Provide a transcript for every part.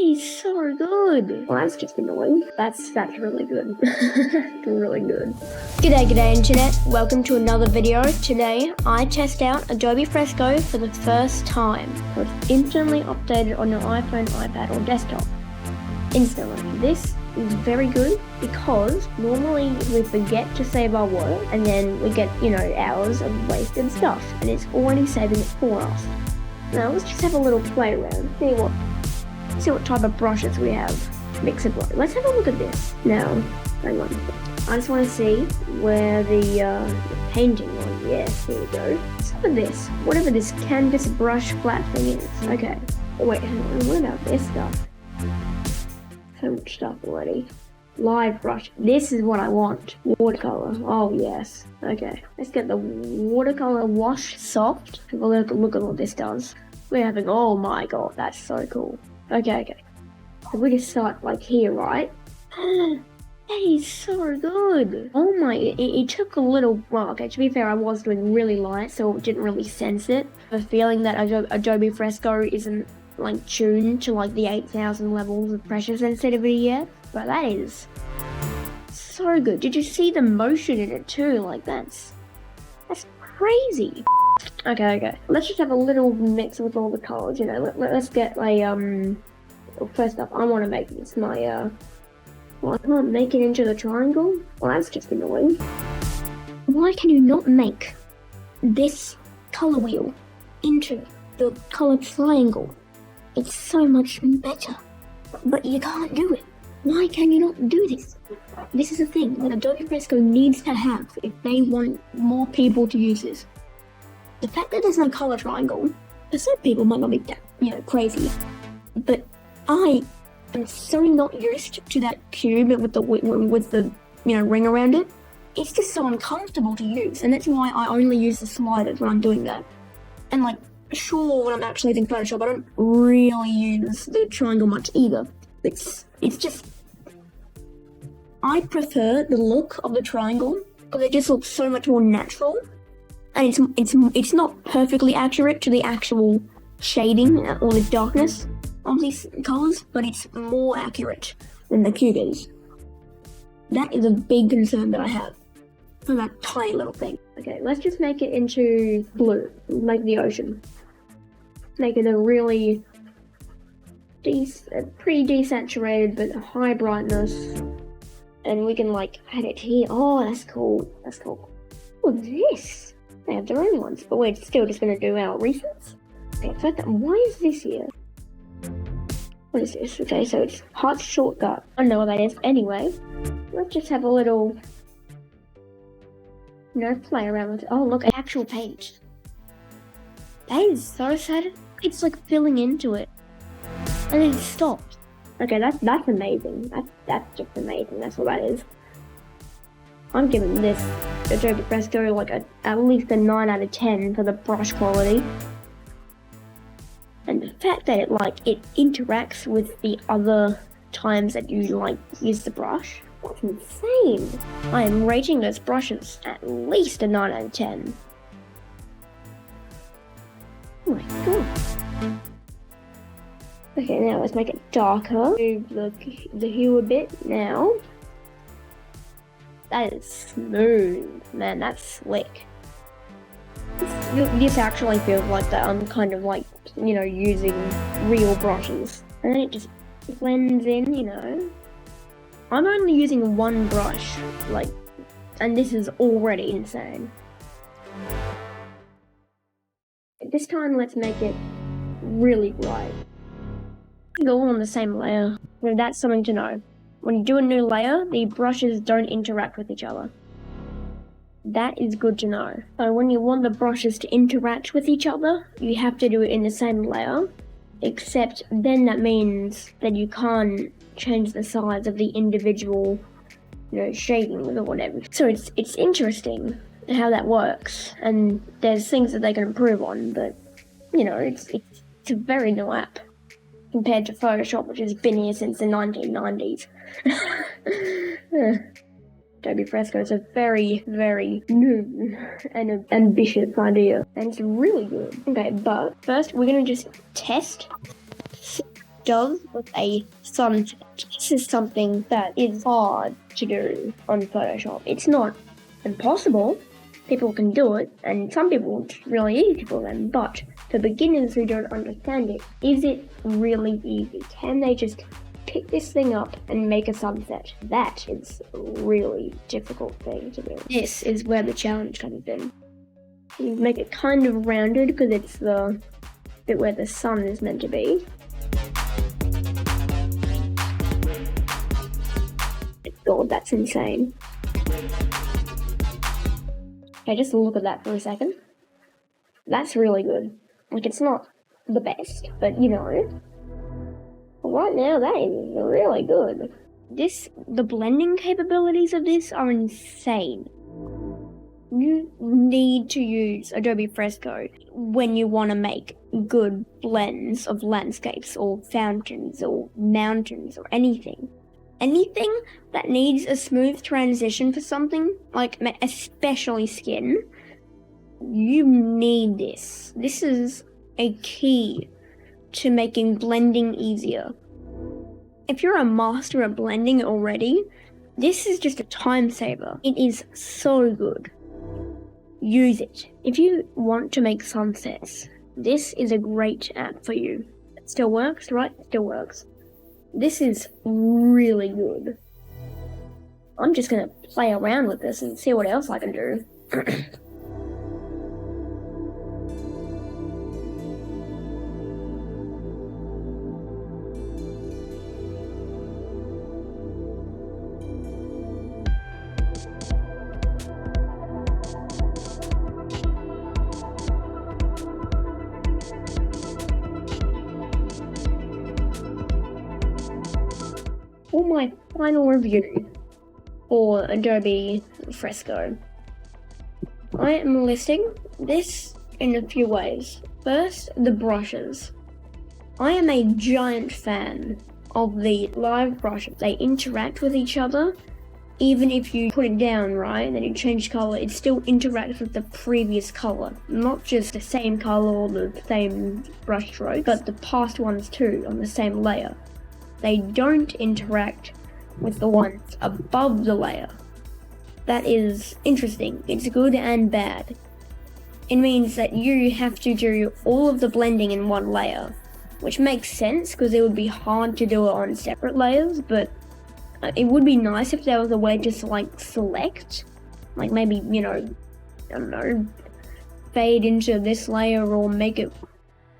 is so good. Well, that's just annoying. That's really good. Really good. G'day internet. Welcome to another video. Today, I test out Adobe Fresco for the first time. So it's instantly updated on your iPhone, iPad, or desktop. Instantly. This is very good because normally we forget to save our work and then we get, hours of wasted stuff, and it's already saving it for us. Now let's just have a little play around. See what type of brushes we have. Mix it up. Let's have a look at this. Now, hang on. I just want to see where the painting was. Yes, here we go. Let's look at this. Whatever this canvas brush flat thing is. Okay. Oh, wait, hang on. What about this stuff? So much stuff already. Live brush. This is what I want. Watercolor. Oh, yes. Okay. Let's get the watercolor wash soft. Have a look at what this does. We're having, oh my god, that's so cool. Okay. So we just start like here, right? That is so good. Oh my, it took a little, well, okay, to be fair, I was doing really light, so it didn't really sense it. I have a feeling that Adobe Fresco isn't like tuned to like the 8,000 levels of pressure sensitivity yet, but that is so good. Did you see the motion in it too? Like that's crazy. Okay. Let's just have a little mix with all the colors, let's get a, first up, I want to make this my, well, I can't make it into the triangle. Well, that's just annoying. Why can you not make this color wheel into the color triangle? It's so much better. But you can't do it. Why can you not do this? This is a thing that Adobe Fresco needs to have if they want more people to use this. The fact that there's no color triangle, for some people might not be that, crazy. But I am so not used to that cube with the ring around it. It's just so uncomfortable to use, and that's why I only use the sliders when I'm doing that. And sure, when I'm actually using Photoshop, I don't really use the triangle much either. It's just, I prefer the look of the triangle because it just looks so much more natural, and it's not perfectly accurate to the actual shading or the darkness of these colors, but it's more accurate than the cube is. That is a big concern that I have for that tiny little thing. Okay, let's just make it into blue, like the ocean. Make it a really pretty desaturated but high brightness, and we can add it here. Oh, that's cool. What's this? They have their own ones, but we're still just gonna do our recents. Okay, so why is this here? What is this? Okay, so it's hot shortcut. I don't know what that is. Anyway, let's just have a little, play around with it. Oh, look, actual paint. That is so sad. It's filling into it, and then it stopped. Okay, that's amazing. That's just amazing. That's what that is. I'm giving this Adobe Fresco at least a 9 out of 10 for the brush quality. And the fact that it interacts with the other times that you use the brush, that's insane. I am rating those brushes at least a 9 out of 10. Oh my god. Okay, now let's make it darker. Move the hue a bit now. That is smooth. Man, that's slick. This actually feels like that I'm kind of using real brushes. And then it just blends in, I'm only using one brush, and this is already insane. This time, let's make it really bright. Go on the same layer. Well, that's something to know. When you do a new layer, the brushes don't interact with each other. That is good to know. So when you want the brushes to interact with each other, you have to do it in the same layer, except then that means that you can't change the size of the individual, shadings or whatever. So it's interesting how that works, and there's things that they can improve on, but it's a very new app compared to Photoshop, which has been here since the 1990s. Adobe Fresco is a very, very new and ambitious idea, and it's really good. Okay, but first we're gonna just test does with a sunset. This is something that is hard to do on Photoshop. It's not impossible. People can do it, and some people it's really easy for them, but for beginners who don't understand it, is it really easy? Can they just pick this thing up and make a sunset? That is a really difficult thing to do. This is where the challenge comes in. You make it kind of rounded because it's the bit where the sun is meant to be. God, that's insane. Okay, just look at that for a second. That's really good. Like, it's not the best, but you know, right now that is really good. The blending capabilities of this are insane. You need to use Adobe Fresco when you want to make good blends of landscapes or fountains or mountains or anything. Anything that needs a smooth transition for something, like especially skin, you need this. This is a key to making blending easier. If you're a master at blending already, this is just a time saver. It is so good. Use it. If you want to make sunsets, this is a great app for you. It still works, right? It still works. This is really good. I'm just gonna play around with this and see what else I can do. For my final review for Adobe Fresco, I am listing this in a few ways. First, the brushes. I am a giant fan of the live brushes. They interact with each other. Even if you put it down, right, and then you change color, it still interacts with the previous color. Not just the same color or the same brush stroke, but the past ones too, on the same layer. They don't interact with the ones above the layer. That is interesting. It's good and bad. It means that you have to do all of the blending in one layer, which makes sense because it would be hard to do it on separate layers, but it would be nice if there was a way just to like select, like maybe, you know, I don't know, fade into this layer or make it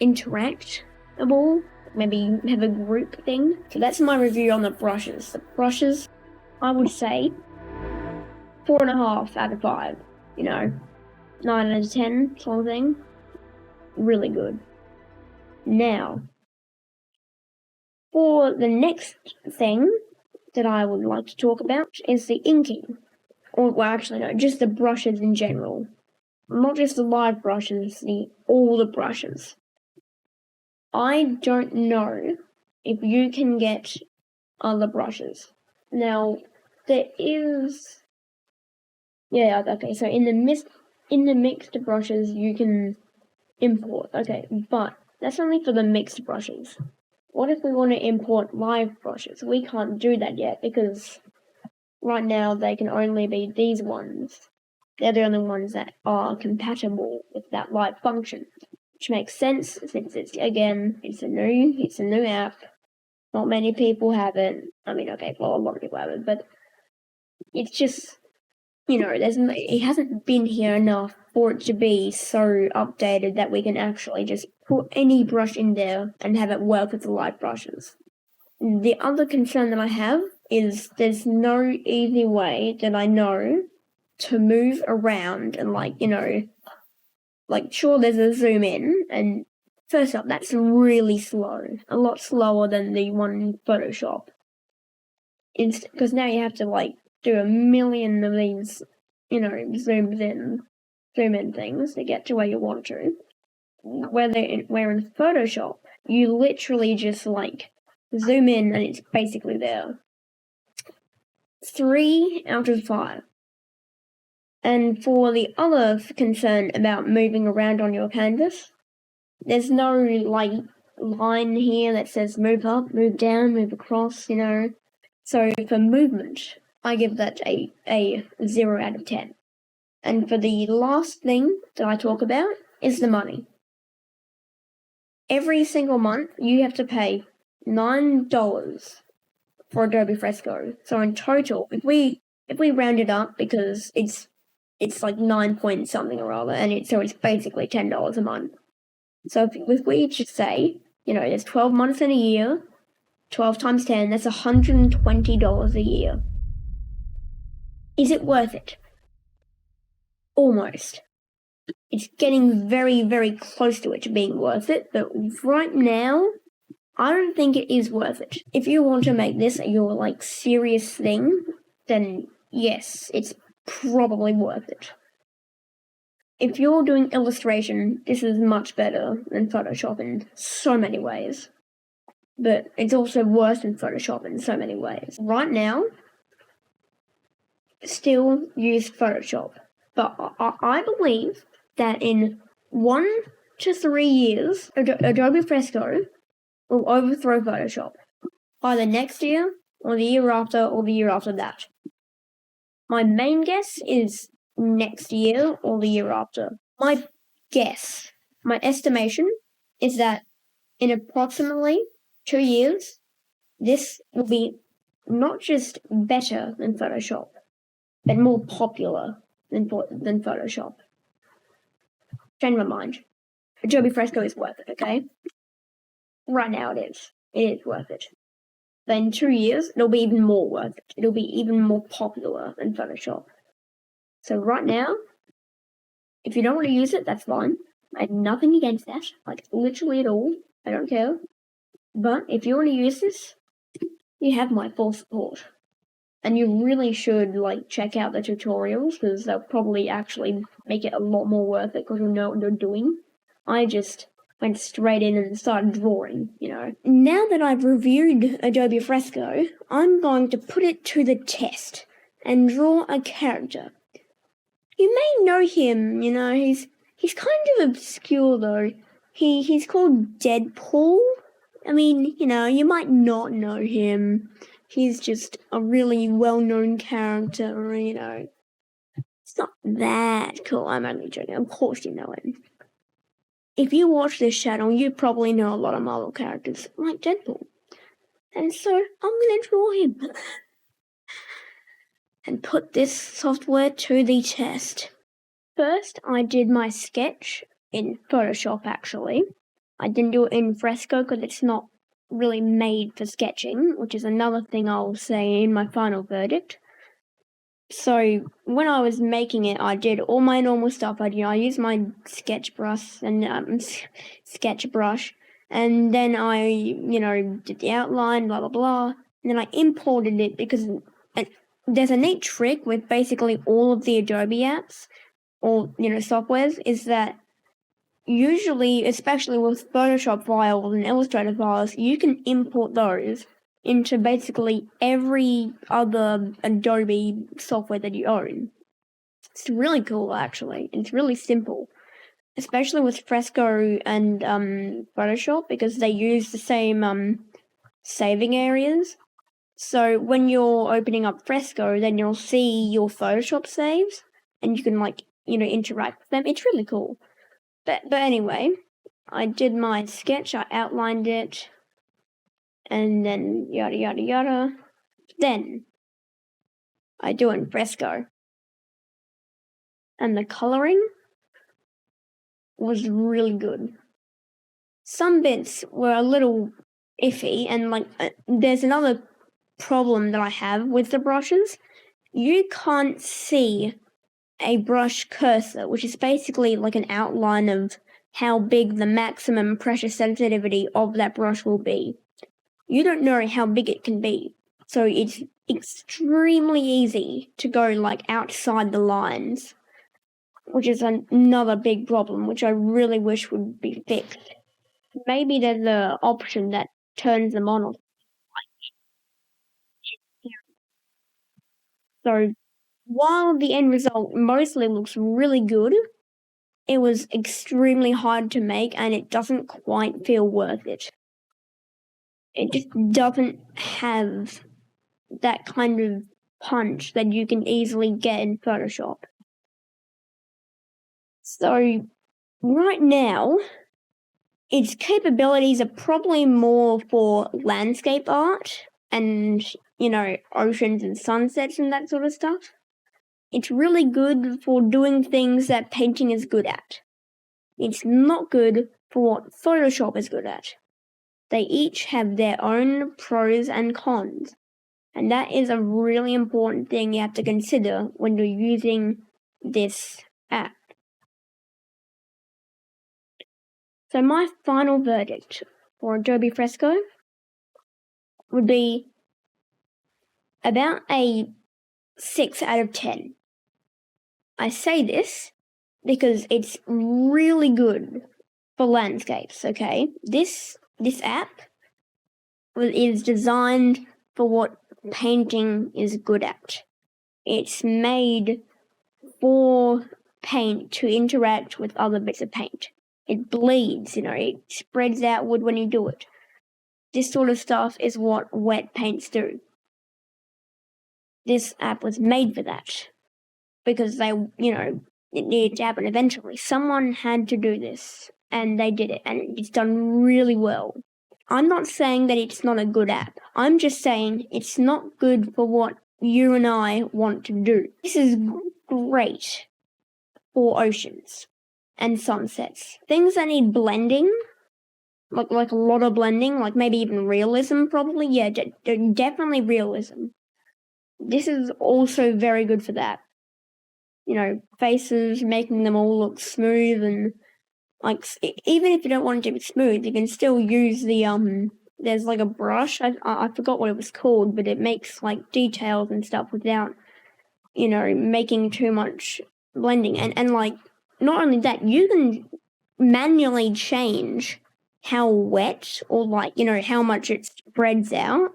interactable. Maybe have a group thing. So that's my review on the brushes. The brushes, I would say 4.5 out of 5. You know, 9 out of 10 sort of thing. Really good. Now, for the next thing that I would like to talk about is the inking. Or, well, actually, no, just the brushes in general. Not just the live brushes, all the brushes. I don't know if you can get other brushes. Now, there is... Yeah, okay, so in the mixed brushes, you can import. Okay, but that's only for the mixed brushes. What if we want to import live brushes? We can't do that yet because right now they can only be these ones. They're the only ones that are compatible with that live function. Which makes sense since it's a new app. Not many people have it. I mean, okay, well, a lot of people have it, but it's just, you know, it hasn't been here enough for it to be so updated that we can actually just put any brush in there and have it work with the live brushes. The other concern that I have is there's no easy way that I know to move around and, like, you know, like, sure, there's a zoom in, and first up, that's really slow. A lot slower than the one in Photoshop. Because now you have to, like, do a million of these, you know, zoom in things to get to where you want to. Where in Photoshop, you literally just, like, zoom in and it's basically there. 3 out of 5. And for the other concern about moving around on your canvas, there's no, like, line here that says move up, move down, move across, So for movement, I give that a 0 out of 10. And for the last thing that I talk about is the money. Every single month, you have to pay $9 for Adobe Fresco. So in total, if we round it up, because it's like 9 point something or other, and so it's basically $10 a month. So if we just say, there's 12 months in a year, 12 times 10, that's $120 a year. Is it worth it? Almost. It's getting very, very close to it being worth it, but right now, I don't think it is worth it. If you want to make this your serious thing, then yes, it's probably worth it. If you're doing illustration, this is much better than Photoshop in so many ways. But it's also worse than Photoshop in so many ways. Right now, still use Photoshop. But I believe that in 1 to 3 years, Adobe Fresco will overthrow Photoshop. Either next year, or the year after, or the year after that. My main guess is next year or the year after. My guess, my estimation, is that in approximately 2 years, this will be not just better than Photoshop, but more popular than Photoshop. Change my mind. Adobe Fresco is worth it, okay? Right now it is. It is worth it. But in 2 years, it'll be even more worth it. It'll be even more popular than Photoshop. So right now, if you don't want to use it, that's fine. I have nothing against that. Literally at all. I don't care. But if you want to use this, you have my full support. And you really should, check out the tutorials, because they'll probably actually make it a lot more worth it, because you'll know what they're doing. I just went straight in and started drawing, Now that I've reviewed Adobe Fresco, I'm going to put it to the test and draw a character. You may know him, he's kind of obscure though. He's called Deadpool. I mean, you might not know him. He's just a really well-known character, It's not that cool. I'm only joking. Of course you know him. If you watch this channel, you probably know a lot of Marvel characters, like Deadpool. And so, I'm gonna draw him. And put this software to the test. First, I did my sketch in Photoshop, actually. I didn't do it in Fresco because it's not really made for sketching, which is another thing I'll say in my final verdict. So when I was making it, I did all my normal stuff. I used my sketch brush, and then I, did the outline, blah, blah, blah. And then I imported it because there's a neat trick with basically all of the Adobe apps or, softwares, is that usually, especially with Photoshop files and Illustrator files, you can import those into basically every other Adobe software that you own. It's really cool, actually. It's really simple, especially with Fresco and Photoshop, because they use the same saving areas. So when you're opening up Fresco, then you'll see your Photoshop saves, and you can interact with them. It's really cool. But anyway, I did my sketch, I outlined it, and then yada yada yada. Then I do it in Fresco. And the coloring was really good. Some bits were a little iffy, and there's another problem that I have with the brushes. You can't see a brush cursor, which is basically an outline of how big the maximum pressure sensitivity of that brush will be. You don't know how big it can be, so it's extremely easy to go outside the lines, which is another big problem, which I really wish would be fixed. Maybe there's an option that turns them on. So while the end result mostly looks really good, it was extremely hard to make and it doesn't quite feel worth it. It just doesn't have that kind of punch that you can easily get in Photoshop. So right now, its capabilities are probably more for landscape art and, oceans and sunsets and that sort of stuff. It's really good for doing things that painting is good at. It's not good for what Photoshop is good at. They each have their own pros and cons, and that is a really important thing you have to consider when you're using this app. So my final verdict for Adobe Fresco would be about a 6 out of 10. I say this because it's really good for landscapes, okay? This app is designed for what painting is good at. It's made for paint to interact with other bits of paint. It bleeds, it spreads outward when you do it. This sort of stuff is what wet paints do. This app was made for that because it needed to happen eventually. Someone had to do this, and they did it, and it's done really well. I'm not saying that it's not a good app. I'm just saying it's not good for what you and I want to do. This is great for oceans and sunsets. Things that need blending, like a lot of blending, like maybe even realism probably. Yeah, definitely realism. This is also very good for that. Faces, making them all look smooth and even if you don't want it to be smooth, you can still use the there's like a brush. I forgot what it was called, but it makes like details and stuff without making too much blending. And like not only that, you can manually change how wet or how much it spreads out.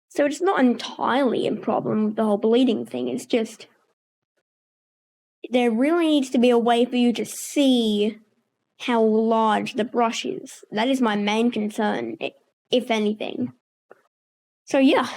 So it's not entirely a problem with the whole bleeding thing. It's just there really needs to be a way for you to see how large the brush is. That is my main concern, if anything. So yeah,